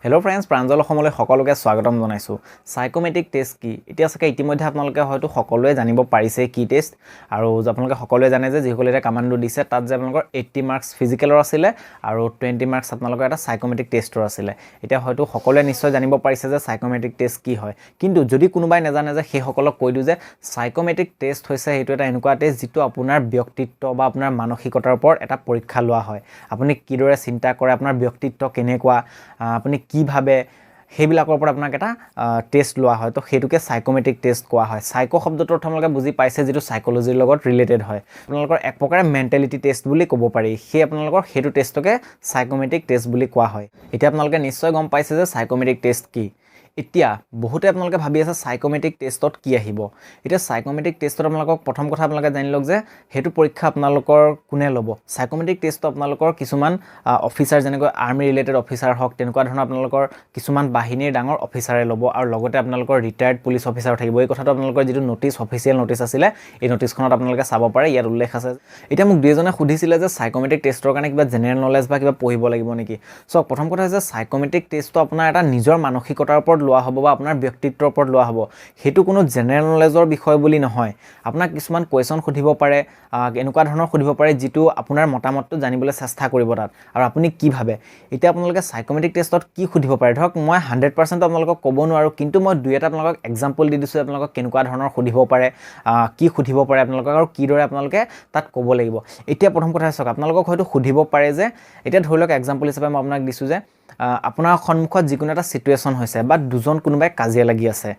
Hello' friends, Pranjal অসমলৈ সকলোকে স্বাগতম জনাইছোঁ। সাইকোমেট্ৰিক টেষ্ট কি? এতিয়া চাগে ইতিমধ্যে আপোনালোকে হয়তো সকলোৱে জানিব পাৰিছে কি টেষ্ট, আৰু আপোনালোকে সকলোৱে জানে যে যিসকলে এটা কামাণ্ডো দিছে তাত যে আপোনালোকৰ 80 মাৰ্কছ ফিজিকেলৰ আছিলে আৰু 20 মাৰ্কছ আপোনালোকৰ এটা সাইকোমেট্ৰিক টেষ্টৰ আছিলে। এতিয়া হয়তো সকলোৱে নিশ্চয় জানিব পাৰিছে যে সাইকোমেট্ৰিক টেষ্ট কি হয়, কিন্তু যদি কোনোবাই নাজানে যে সেইসকলক কৈ দিওঁ যে সাইকোমেট্ৰিক টেষ্ট হৈছে সেইটো এটা এনেকুৱা টেষ্ট যিটো আপোনাৰ ব্যক্তিত্ব বা আপোনাৰ মানসিকতাৰ ওপৰত এটা পৰীক্ষা লোৱা হয়। আপুনি কিদৰে চিন্তা কৰে, আপোনাৰ ব্যক্তিত্ব কেনেকুৱা, আপুনি কি ভাবে, সেইবিলাকৰ ওপৰত আপোনাক এটা টেষ্ট লোৱা হয়। তো সেইটোকে সাইকোমেট্ৰিক টেষ্ট কোৱা হয়। সাইকো শব্দটোৰ অৰ্থ আপোনালোকে বুজি পাইছে, যিটো সাইকোলজিৰ লগত ৰিলেটেড হয়। আপোনালোকৰ এক প্ৰকাৰে মেণ্টেলিটি টেষ্ট বুলি ক'ব পাৰি। সেই আপোনালোকৰ সেইটো টেষ্টকে সাইকোমেট্ৰিক টেষ্ট বুলি কোৱা হয়। এতিয়া আপোনালোকে নিশ্চয় গম পাইছে যে সাইকোমেট্ৰিক টেষ্ট কি। এতিয়া বহুতে আপোনালোকে ভাবি আছে সাইকোমেট্ৰিক টেষ্টত কি আহিব। এতিয়া সাইকোমেট্ৰিক টেষ্টত আপোনালোকক প্ৰথম কথা আপোনালোকে জানি লওক যে সেইটো পৰীক্ষা আপোনালোকৰ কোনে ল'ব। সাইকোমেট্ৰিক টেষ্টটো আপোনালোকৰ কিছুমান অফিচাৰ, যেনেকৈ আৰ্মি ৰিলেটেড অফিচাৰ হওক, তেনেকুৱা ধৰণৰ আপোনালোকৰ কিছুমান বাহিনীৰ ডাঙৰ অফিচাৰে ল'ব, আৰু লগতে আপোনালোকৰ ৰিটায়াৰ্ড পুলিচ অফিচাৰ থাকিব। এই কথাটো আপোনালোকৰ যিটো নটিচ, অফিচিয়েল নটিচ আছিলে, এই নটিচখনত আপোনালোকে চাব পাৰে, ইয়াত উল্লেখ আছে। এতিয়া মোক দুইজনে সুধিছিলে যে সাইকোমেট্ৰিক টেষ্টৰ কাৰণে কিবা জেনেৰেল নলেজ বা কিবা পঢ়িব লাগিব নেকি। চাওক, প্ৰথম কথা হৈছে সাইকোমেট্ৰিক টেষ্টটো আপোনাৰ এটা নিজৰ মানসিকতাৰ ওপৰত লোৱা হ'ব বা আপোনাৰ ব্যক্তিত্বৰ ওপৰত লোৱা হ'ব। সেইটো কোনো জেনেৰেল নলেজৰ বিষয় বুলি নহয়। আপোনাক কিছুমান কুৱেশ্যন সুধিব পাৰে, এনেকুৱা ধৰণৰ সুধিব পাৰে যিটো আপোনাৰ মতামতটো জানিবলৈ চেষ্টা কৰিব তাত, আৰু আপুনি কি ভাবে। এতিয়া আপোনালোকে সাইকোমেট্ৰিক টেষ্টত কি সুধিব পাৰে, ধৰক মই 100% আপোনালোকক ক'ব নোৱাৰোঁ, কিন্তু মই দুই এটা আপোনালোকক এক্সাম্পল দি দিছোঁ আপোনালোকক কেনেকুৱা ধৰণৰ সুধিব পাৰে, কি সুধিব পাৰে আপোনালোকক, আৰু কিদৰে আপোনালোকে তাত ক'ব লাগিব। এতিয়া প্ৰথম কথা চাওক, আপোনালোকক হয়তো সুধিব পাৰে যে, এতিয়া ধৰি লওক এক্সাম্পল হিচাপে মই আপোনাক দিছোঁ যে আপোনাৰ সন্মুখত যিকোনো এটা ছিটুৱেশ্যন হৈছে বা দুজন কোনোবাই কাজিয়া লাগি আছে,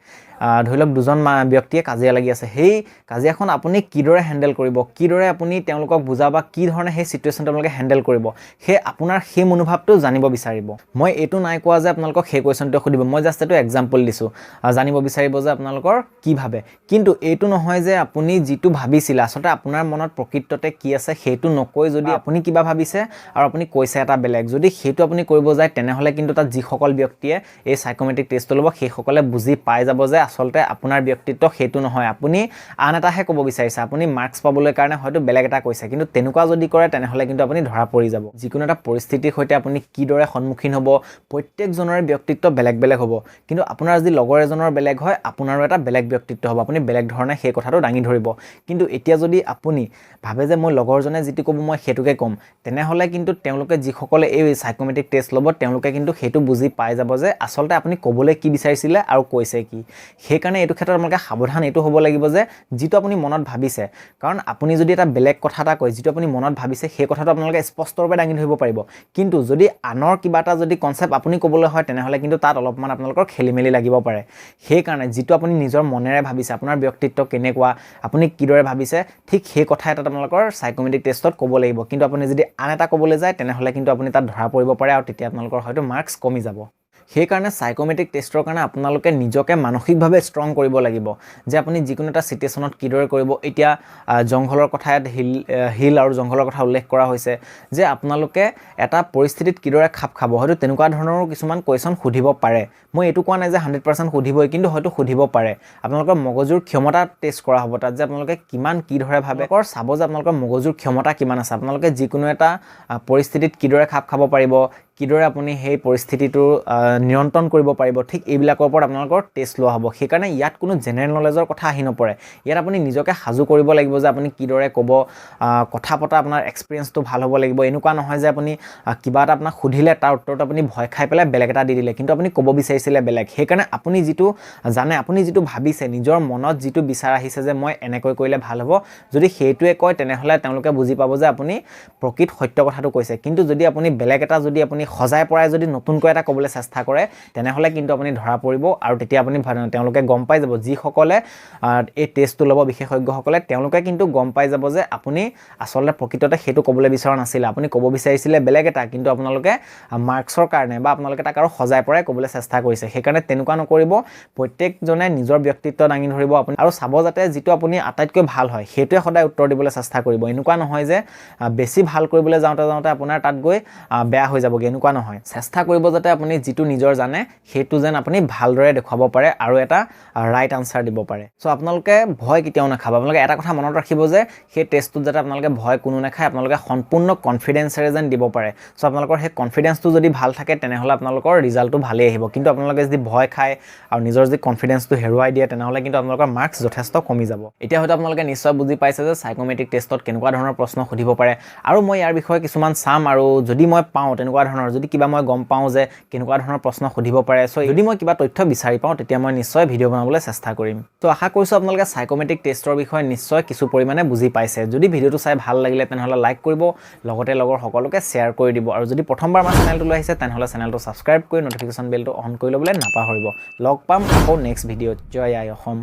ধৰি লওক দুজন ব্যক্তিয়ে কাজিয়া লাগি আছে। সেই কাজিয়াখন আপুনি কিদৰে হেণ্ডেল কৰিব, কিদৰে আপুনি তেওঁলোকক বুজাব, বা কি ধৰণে সেই ছিটুৱেশ্যনটো আপোনালোকে হেণ্ডেল কৰিব, সেই আপোনাৰ সেই মনোভাৱটো জানিব বিচাৰিব। মই এইটো নাই কোৱা যে আপোনালোকক সেই কুৱেশ্যনটো সুধিব, মই জাষ্ট এইটো এক্সাম্পল দিছোঁ। জানিব বিচাৰিব যে আপোনালোকৰ কি ভাবে, কিন্তু এইটো নহয় যে আপুনি যিটো ভাবিছিলে, আচলতে আপোনাৰ মনত প্ৰকৃততে কি আছে সেইটো নকৈ যদি আপুনি কিবা ভাবিছে আৰু আপুনি কৈছে এটা বেলেগ, যদি সেইটো আপুনি কৰিব যায়, তেনেহ'লে কিন্তু তাত যিসকল ব্যক্তিয়ে এই সাইকোমেট্ৰিক টেষ্টটো ল'ব সেইসকলে বুজি পাই যাব যে আচলতে আপোনাৰ ব্যক্তিত্ব সেইটো নহয়, আপুনি আন এটাহে ক'ব বিচাৰিছে, আপুনি মাৰ্কছ পাবলৈ কাৰণে হয়তো বেলেগ এটা কৈছে। কিন্তু তেনেকুৱা যদি কৰে তেনেহ'লে কিন্তু আপুনি ধৰা পৰি যাব। যিকোনো এটা পৰিস্থিতিৰ সৈতে আপুনি কিদৰে সন্মুখীন হ'ব, প্ৰত্যেকজনৰে ব্যক্তিত্ব বেলেগ বেলেগ হ'ব, কিন্তু আপোনাৰ যদি লগৰ এজনৰ বেলেগ হয়, আপোনাৰো এটা বেলেগ ব্যক্তিত্ব হ'ব, আপুনি বেলেগ ধৰণে সেই কথাটো দাঙি ধৰিব। কিন্তু এতিয়া যদি আপুনি ভাবে যে মই লগৰজনে যিটো ক'ব মই সেইটোকে ক'ম, তেনেহ'লে কিন্তু তেওঁলোকে যিসকলে এই সাইকোমেট্ৰিক টেষ্ট ল'ব তেওঁলোকে কিন্তু সেইটো বুজি পাই যাব যে আচলতে আপুনি ক'বলৈ কি বিচাৰিছিলে আৰু কৈছে কি। সেইকাৰণে এইটো ক্ষেত্ৰত আপোনালোকে সাৱধান এইটো হ'ব লাগিব যে যিটো আপুনি মনত ভাবিছে, কাৰণ আপুনি যদি এটা বেলেগ কথা এটা কয়, যিটো আপুনি মনত ভাবিছে সেই কথাটো আপোনালোকে স্পষ্টৰূপে দাঙি ধৰিব পাৰিব। কিন্তু যদি আনৰ কিবা এটা যদি কনচেপ্ট আপুনি ক'বলৈ হয়, তেনেহ'লে কিন্তু তাত অলপমান আপোনালোকৰ খেলি মেলি লাগিব পাৰে। সেইকাৰণে যিটো আপুনি নিজৰ মনেৰে ভাবিছে, আপোনাৰ ব্যক্তিত্ব কেনেকুৱা, আপুনি কিদৰে ভাবিছে, ঠিক সেই কথা এটাত আপোনালোকৰ সাইকোমেট্ৰিক টেষ্টত ক'ব লাগিব। কিন্তু আপুনি যদি আন এটা ক'বলৈ যায়, তেনেহ'লে কিন্তু আপুনি তাত ধৰা পৰিব পাৰে, আৰু তেতিয়া আপোনালোকৰ হয়তো মাৰ্কছ কমি যাব। সেইকাৰণে সাইকোমেট্ৰিক টেষ্টৰ কাৰণে আপোনালোকে নিজকে মানসিকভাৱে ষ্ট্ৰং কৰিব লাগিব, যে আপুনি যিকোনো এটা ছিটুৱেশ্যনত কিদৰে কৰিব। এতিয়া জংঘলৰ কথা, ইয়াত হিল আৰু জংঘলৰ কথা উল্লেখ কৰা হৈছে, যে আপোনালোকে এটা পৰিস্থিতিত কিদৰে খাপ খাব। হয়তো তেনেকুৱা ধৰণৰো কিছুমান কুৱেশ্যন সুধিব পাৰে। মই এইটো কোৱা নাই যে 100% সুধিবই, কিন্তু হয়তো সুধিব পাৰে। আপোনালোকৰ মগজুৰ ক্ষমতা টেষ্ট কৰা হ'ব তাত, যে আপোনালোকে কিমান কি ধৰে ভাবে, চাব যে আপোনালোকৰ মগজুৰ ক্ষমতা কিমান আছে, আপোনালোকে যিকোনো এটা পৰিস্থিতিত কিদৰে খাপ খাব পাৰিব, কিদৰে আপুনি সেই পৰিস্থিতিটো নিয়ন্ত্ৰণ কৰিব পাৰিব, ঠিক এইবিলাকৰ ওপৰত আপোনালোকৰ টেষ্ট লোৱা হ'ব। সেইকাৰণে ইয়াত কোনো জেনেৰেল নলেজৰ কথা আহি নপৰে। ইয়াত আপুনি নিজকে সাজু কৰিব লাগিব যে আপুনি কিদৰে ক'ব, কথা পতা আপোনাৰ এক্সপিৰিয়েঞ্চটো ভাল হ'ব লাগিব। এনেকুৱা নহয় যে আপুনি কিবা এটা আপোনাক সুধিলে তাৰ উত্তৰটো আপুনি ভয় খাই পেলাই বেলেগ এটা দি দিলে, কিন্তু আপুনি ক'ব বিচাৰিছিলে বেলেগ। সেইকাৰণে আপুনি যিটো জানে, আপুনি যিটো ভাবিছে, নিজৰ মনত যিটো বিচাৰ আহিছে যে মই এনেকৈ কৰিলে ভাল হ'ব, যদি সেইটোৱে কয় তেনেহ'লে তেওঁলোকে বুজি পাব যে আপুনি প্ৰকৃত সত্য কথাটো কৈছে। কিন্তু যদি আপুনি বেলেগ এটা, যদি আপুনি সজাই পৰাই যদি নতুনকৈ এটা ক'বলৈ চেষ্টা কৰে, তেনেহ'লে কিন্তু আপুনি ধৰা পৰিব, আৰু তেতিয়া আপুনি তেওঁলোকে গম পাই যাব, যিসকলে এই টেষ্টটো ল'ব, বিশেষজ্ঞসকলে, তেওঁলোকে কিন্তু গম পাই যাব যে আপুনি আচলতে প্ৰকৃততে সেইটো ক'বলৈ বিচৰা নাছিলে, আপুনি ক'ব বিচাৰিছিলে বেলেগ এটা, কিন্তু আপোনালোকে মাৰ্কছৰ কাৰণে বা আপোনালোকে তাক আৰু সজাই পৰাই ক'বলৈ চেষ্টা কৰিছে। সেইকাৰণে তেনেকুৱা নকৰিব। প্ৰত্যেকজনে নিজৰ ব্যক্তিত্ব দাঙি ধৰিব আপুনি, আৰু চাব যাতে যিটো আপুনি আটাইতকৈ ভাল হয় সেইটোৱে সদায় উত্তৰ দিবলৈ চেষ্টা কৰিব। এনেকুৱা নহয় যে বেছি ভাল কৰিবলৈ যাওঁতে আপোনাৰ তাত গৈ বেয়া হৈ যাবগৈ। তেনেকুৱা নহয় চেষ্টা কৰিব যাতে আপুনি যিটো নিজৰ জানে সেইটো যেন আপুনি ভালদৰে দেখুৱাব পাৰে আৰু এটা ৰাইট আনসাৰ দিব পাৰে সো আপোনালোকে ভয় কেতিয়াও নাখাব আপোনালোকে এটা কথা মনত ৰাখিব যে সেই টেষ্টটোত যাতে আপোনালোকে ভয় কোনো নাখায় আপোনালোকে সম্পূৰ্ণ কনফিডেন্সৰে যেন দিব পাৰে সো আপোনালোকৰ সেই কনফিডেন্সটো যদি ভাল থাকে তেনেহলে আপোনালোকৰ ৰিজাল্টটো ভালেই আহিব কিন্তু আপোনালোকে যদি ভয় খায় আৰু নিজৰ যদি কনফিডেন্সটো হেৰুৱাই দিয়ে তেনেহলে কিন্তু আপোনালোকৰ মাৰ্কস যথেষ্ট কমি যাব এতিয়া হয়তো আপোনালোকে নিশ্চয় বুজি পাইছে যে সাইকোমেট্ৰিক টেষ্টত কেনেকুৱা ধৰণৰ প্ৰশ্ন সুধিব পাৰে আৰু মই ইয়াৰ বিষয়ে কিছুমান চাম আৰু যদি মই পাওঁ তেনেকুৱা ধৰণৰ যদি কিবা মই গম পাওঁ যে কেনেকুৱা ধৰণৰ প্ৰশ্ন সুধিব পাৰে সো যদি মই কিবা তথ্য বিচাৰি পাওঁ তেতিয়া মই নিশ্চয় ভিডিও বনাবলৈ চেষ্টা কৰিম তো আশা কৰিছো আপোনালোকে সাইকোমেট্ৰিক টেষ্টৰ বিষয়ে নিশ্চয় কিছু পৰিমাণে বুজি পাইছে যদি ভিডিওটো চাই ভাল লাগিলে তেনেহলে লাইক কৰিব লগতে লগৰ সকলোকে শেয়াৰ কৰি দিব আৰু যদি প্ৰথমবাৰ আমাৰ চেনেলটো আহিছে তেনেহলে চেনেলটো সাবস্ক্ৰাইব কৰি নটিফিকেশন বেলটো অন কৰি ল'বলৈ নাপাহৰিব লগ পাম আকৌ নেক্সট ভিডিঅ'ত জয় আই অসম